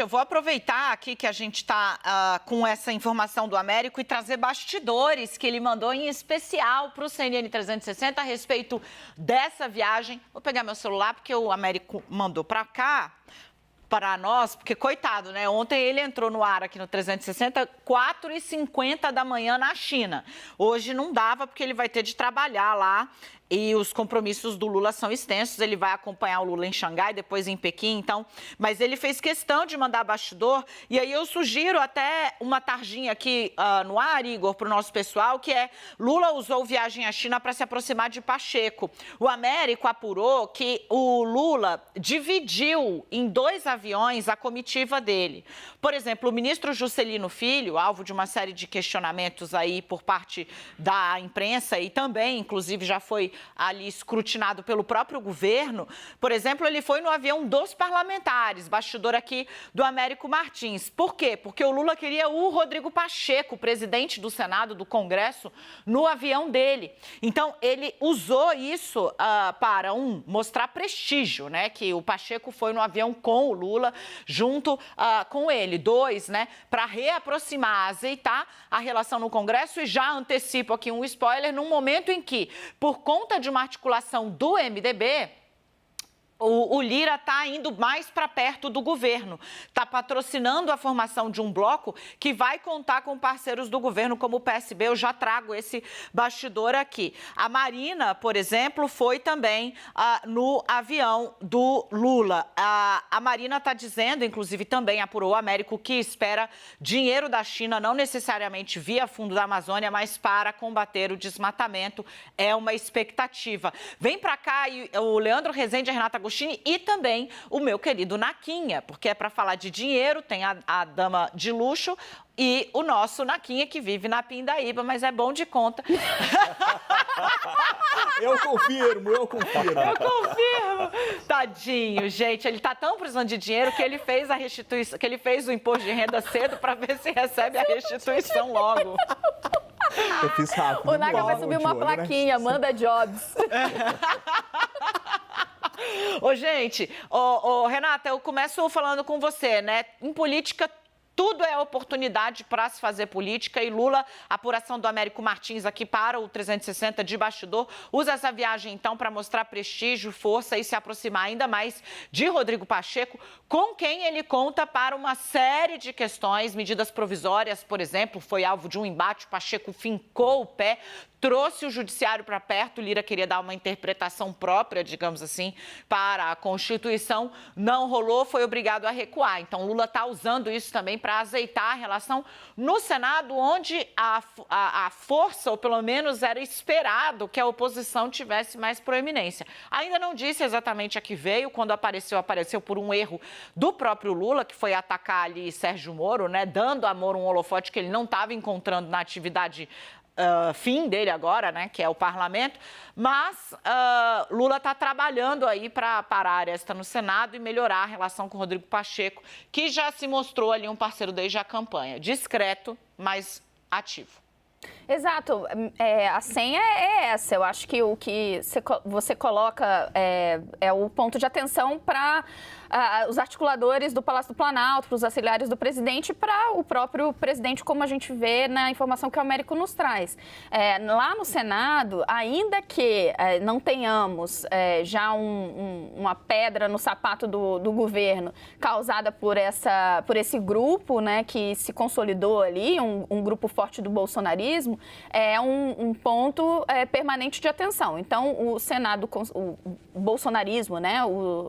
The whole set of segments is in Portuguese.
Eu vou aproveitar aqui que a gente está com essa informação do Américo e trazer bastidores que ele mandou em especial para o CNN 360 a respeito dessa viagem. Vou pegar meu celular porque o Américo mandou para cá, para nós, porque coitado, né? Ontem ele entrou no ar aqui no 360, 4h50 da manhã na China. Hoje não dava porque ele vai ter de trabalhar lá. E os compromissos do Lula são extensos, ele vai acompanhar o Lula em Xangai, depois em Pequim, então... Mas ele fez questão de mandar bastidor, e aí eu sugiro até uma tarjinha aqui no ar, Igor, para o nosso pessoal, que é Lula usou viagem à China para se aproximar de Pacheco. O Américo apurou que o Lula dividiu em 2 aviões a comitiva dele. Por exemplo, o ministro Juscelino Filho, alvo de uma série de questionamentos aí por parte da imprensa e também, inclusive, já foi ali escrutinado pelo próprio governo. Por exemplo, ele foi no avião dos parlamentares, bastidor aqui do Américo Martins. Por quê? Porque o Lula queria o Rodrigo Pacheco, presidente do Senado, do Congresso, no avião dele. Então, ele usou isso para, mostrar prestígio, né? Que o Pacheco foi no avião com o Lula, junto com ele. 2, né? Para reaproximar, azeitar a relação no Congresso, e já antecipo aqui um spoiler, num momento em que, por conta de uma articulação do MDB, o Lira está indo mais para perto do governo, está patrocinando a formação de um bloco que vai contar com parceiros do governo, como o PSB. Eu já trago esse bastidor aqui. A Marina, por exemplo, foi também no avião do Lula. A Marina está dizendo, inclusive também apurou o Américo, que espera dinheiro da China, não necessariamente via Fundo da Amazônia, mas para combater o desmatamento. É uma expectativa. Vem para cá o Leandro Rezende e a Renata Agostinho e também o meu querido Naquinha, porque é para falar de dinheiro, tem a dama de luxo e o nosso Naquinha, que vive na Pindaíba, mas é bom de conta. Eu confirmo. Eu confirmo. Tadinho, gente, ele tá tão precisando de dinheiro que ele fez a restituição, que ele fez o imposto de renda cedo para ver se recebe a restituição logo. Eu fiz rápido. O Naga vai subir uma plaquinha, manda jobs. Ô, gente, Renata, eu começo falando com você, né? Em política, tudo é oportunidade para se fazer política, e Lula, apuração do Américo Martins aqui para o 360 de bastidor, usa essa viagem então para mostrar prestígio, força e se aproximar ainda mais de Rodrigo Pacheco, com quem ele conta para uma série de questões, medidas provisórias, por exemplo, foi alvo de um embate, Pacheco fincou o pé, trouxe o judiciário para perto, o Lira queria dar uma interpretação própria, digamos assim, para a Constituição, não rolou, foi obrigado a recuar. Então, Lula está usando isso também para azeitar a relação no Senado, onde a força, ou pelo menos era esperado que a oposição tivesse mais proeminência. Ainda não disse exatamente a que veio, quando apareceu por um erro do próprio Lula, que foi atacar ali Sérgio Moro, né, dando a Moro um holofote que ele não estava encontrando na atividade fim dele agora, né, que é o parlamento, mas Lula está trabalhando aí para parar a aresta no Senado e melhorar a relação com o Rodrigo Pacheco, que já se mostrou ali um parceiro desde a campanha, discreto, mas ativo. Exato, a senha é essa. Eu acho que o que você coloca é o ponto de atenção para os articuladores do Palácio do Planalto, para os auxiliares do presidente, para o próprio presidente, como a gente vê na informação que o Américo nos traz. Lá no Senado, ainda que não tenhamos já uma pedra no sapato do governo causada por esse grupo, né, que se consolidou ali, um grupo forte do bolsonarismo, é um ponto permanente de atenção. Então, o Senado, o bolsonarismo, né,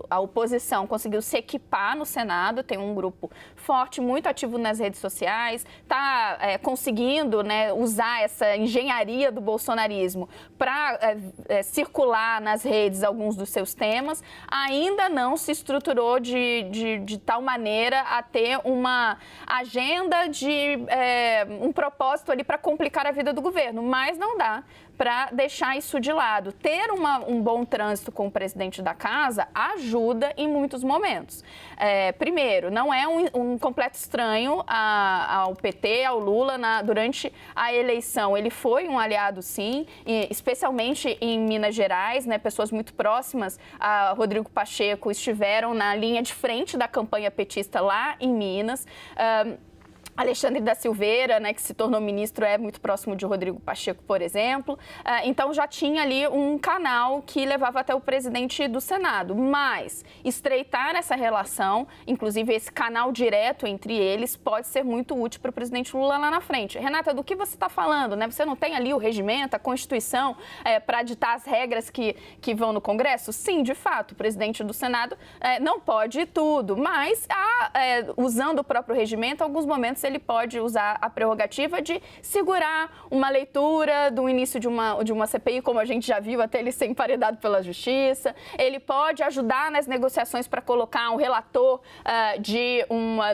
a oposição conseguiu se equipar no Senado, tem um grupo forte, muito ativo nas redes sociais, está conseguindo, né, usar essa engenharia do bolsonarismo para circular nas redes alguns dos seus temas, ainda não se estruturou de tal maneira a ter uma agenda um propósito ali para complicar a a vida do governo, mas não dá para deixar isso de lado. Ter um bom trânsito com o presidente da casa ajuda em muitos momentos. Primeiro, não é um completo estranho ao PT, ao Lula, durante a eleição. Ele foi um aliado, sim, especialmente em Minas Gerais, né? Pessoas muito próximas a Rodrigo Pacheco estiveram na linha de frente da campanha petista lá em Minas. Alexandre da Silveira, né, que se tornou ministro, é muito próximo de Rodrigo Pacheco, por exemplo. Então, já tinha ali um canal que levava até o presidente do Senado. Mas estreitar essa relação, inclusive esse canal direto entre eles, pode ser muito útil para o presidente Lula lá na frente. Renata, do que você está falando, né? Você não tem ali o regimento, a Constituição, para ditar as regras que vão no Congresso? Sim, de fato, o presidente do Senado não pode tudo, mas usando o próprio regimento, em alguns momentos ele pode usar a prerrogativa de segurar uma leitura do início de uma CPI, como a gente já viu, até ele ser emparedado pela Justiça. Ele pode ajudar nas negociações para colocar um relator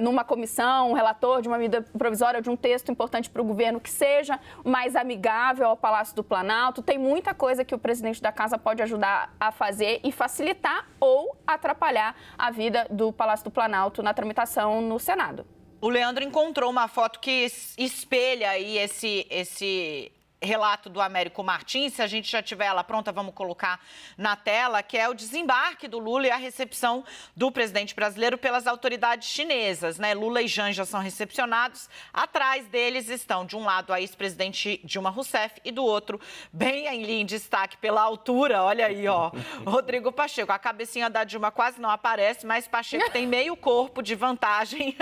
numa comissão, um relator de uma medida provisória, de um texto importante para o governo que seja mais amigável ao Palácio do Planalto. Tem muita coisa que o presidente da Casa pode ajudar a fazer e facilitar ou atrapalhar a vida do Palácio do Planalto na tramitação no Senado. O Leandro encontrou uma foto que espelha aí esse relato do Américo Martins. Se a gente já tiver ela pronta, vamos colocar na tela, que é o desembarque do Lula e a recepção do presidente brasileiro pelas autoridades chinesas, né? Lula e Janja são recepcionados. Atrás deles estão, de um lado, a ex-presidente Dilma Rousseff e do outro, bem ali em destaque pela altura, olha aí, ó, Rodrigo Pacheco. A cabecinha da Dilma quase não aparece, mas Pacheco tem meio corpo de vantagem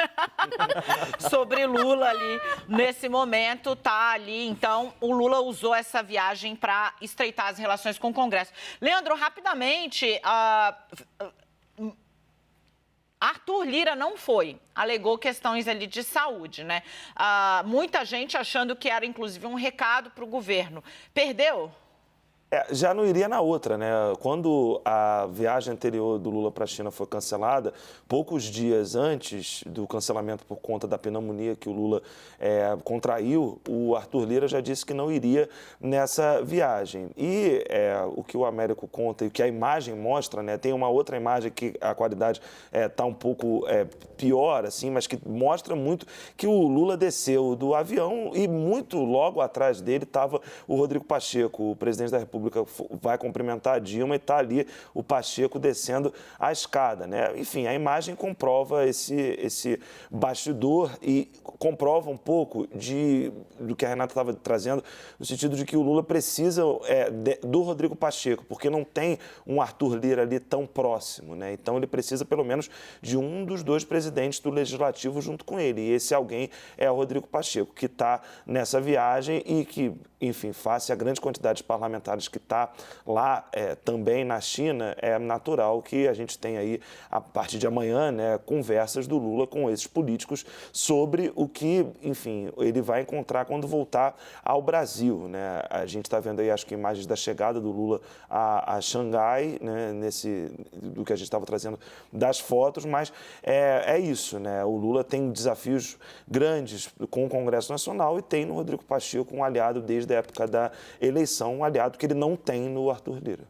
sobre Lula ali nesse momento, tá ali. Então, o Lula usou essa viagem para estreitar as relações com o Congresso. Leandro, rapidamente, Arthur Lira não foi, alegou questões ali de saúde, né? Muita gente achando que era, inclusive, um recado para o governo. Perdeu? Já não iria na outra, né? Quando a viagem anterior do Lula para a China foi cancelada, poucos dias antes do cancelamento por conta da pneumonia que o Lula contraiu, o Arthur Lira já disse que não iria nessa viagem. E o que o Américo conta e o que a imagem mostra, né? Tem uma outra imagem que a qualidade está um pouco pior, assim, mas que mostra muito que o Lula desceu do avião e muito logo atrás dele estava o Rodrigo Pacheco, o presidente da República, vai cumprimentar a Dilma e está ali o Pacheco descendo a escada, né? Enfim, a imagem comprova esse bastidor e comprova um pouco do que a Renata estava trazendo, no sentido de que o Lula precisa do Rodrigo Pacheco, porque não tem um Arthur Lira ali tão próximo, né? Então ele precisa pelo menos de um dos dois presidentes do Legislativo junto com ele. E esse alguém é o Rodrigo Pacheco, que está nessa viagem e que, enfim, face a grande quantidade de parlamentares que está lá também na China, é natural que a gente tenha aí, a partir de amanhã, né, conversas do Lula com esses políticos sobre o que, enfim, ele vai encontrar quando voltar ao Brasil, né? A gente está vendo aí, acho que imagens da chegada do Lula a Xangai, né, do que a gente estava trazendo das fotos, mas é isso, né? O Lula tem desafios grandes com o Congresso Nacional e tem no Rodrigo Pacheco um aliado desde a época da eleição, um aliado que ele não tem no Arthur Lira.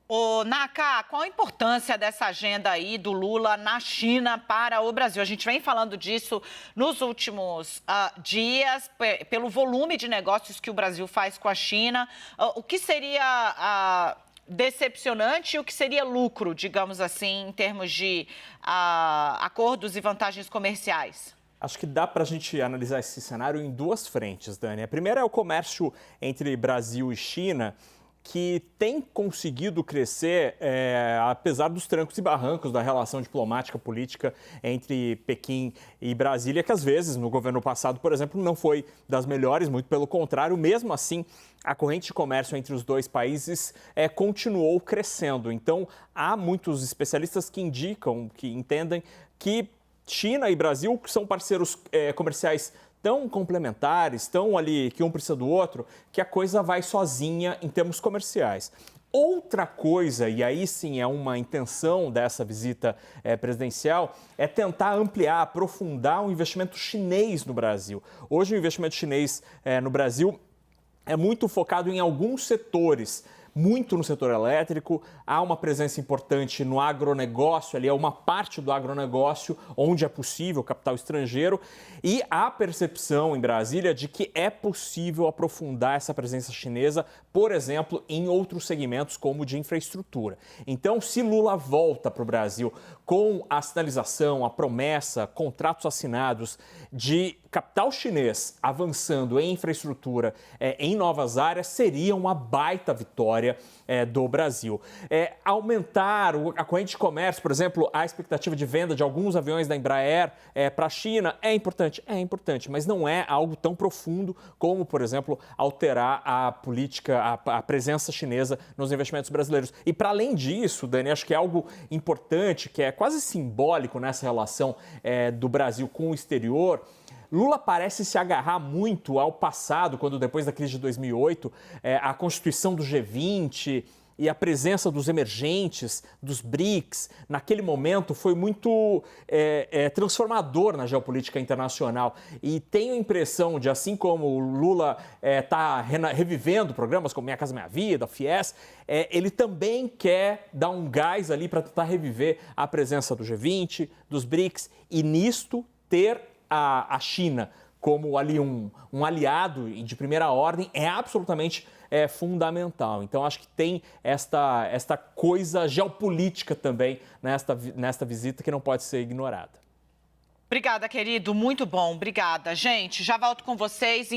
Ô, Naka, qual a importância dessa agenda aí do Lula na China para o Brasil? A gente vem falando disso nos últimos dias, pelo volume de negócios que o Brasil faz com a China. O que seria decepcionante e o que seria lucro, digamos assim, em termos de acordos e vantagens comerciais? Acho que dá para a gente analisar esse cenário em duas frentes, Dani. A primeira é o comércio entre Brasil e China, que tem conseguido crescer, apesar dos trancos e barrancos da relação diplomática política entre Pequim e Brasília, que às vezes, no governo passado, por exemplo, não foi das melhores, muito pelo contrário. Mesmo assim, a corrente de comércio entre os dois países continuou crescendo. Então, há muitos especialistas que indicam, que entendem que China e Brasil, que são parceiros comerciais tão complementares, tão ali que um precisa do outro, que a coisa vai sozinha em termos comerciais. Outra coisa, e aí sim é uma intenção dessa visita presidencial, é tentar ampliar, aprofundar o investimento chinês no Brasil. Hoje o investimento chinês no Brasil é muito focado em alguns setores, muito no setor elétrico, há uma presença importante no agronegócio, ali é uma parte do agronegócio onde é possível capital estrangeiro, e há percepção em Brasília de que é possível aprofundar essa presença chinesa, por exemplo, em outros segmentos como de infraestrutura. Então, se Lula volta para o Brasil com a sinalização, a promessa, contratos assinados de capital chinês avançando em infraestrutura, em novas áreas, seria uma baita vitória do Brasil. Aumentar a corrente de comércio, por exemplo, a expectativa de venda de alguns aviões da Embraer para a China é importante, mas não é algo tão profundo como, por exemplo, alterar a política, a presença chinesa nos investimentos brasileiros. E para além disso, Dani, acho que é algo importante, que é quase simbólico nessa relação do Brasil com o exterior. Lula parece se agarrar muito ao passado, quando depois da crise de 2008, a constituição do G20 e a presença dos emergentes, dos BRICS, naquele momento foi muito transformador na geopolítica internacional. E tenho a impressão de, assim como o Lula está revivendo programas como Minha Casa Minha Vida, FIES, ele também quer dar um gás ali para tentar reviver a presença do G20, dos BRICS, e nisto ter a China como ali um aliado de primeira ordem é absolutamente fundamental. Então, acho que tem esta coisa geopolítica também nesta visita que não pode ser ignorada. Obrigada, querido. Muito bom. Obrigada. Gente, já volto com vocês.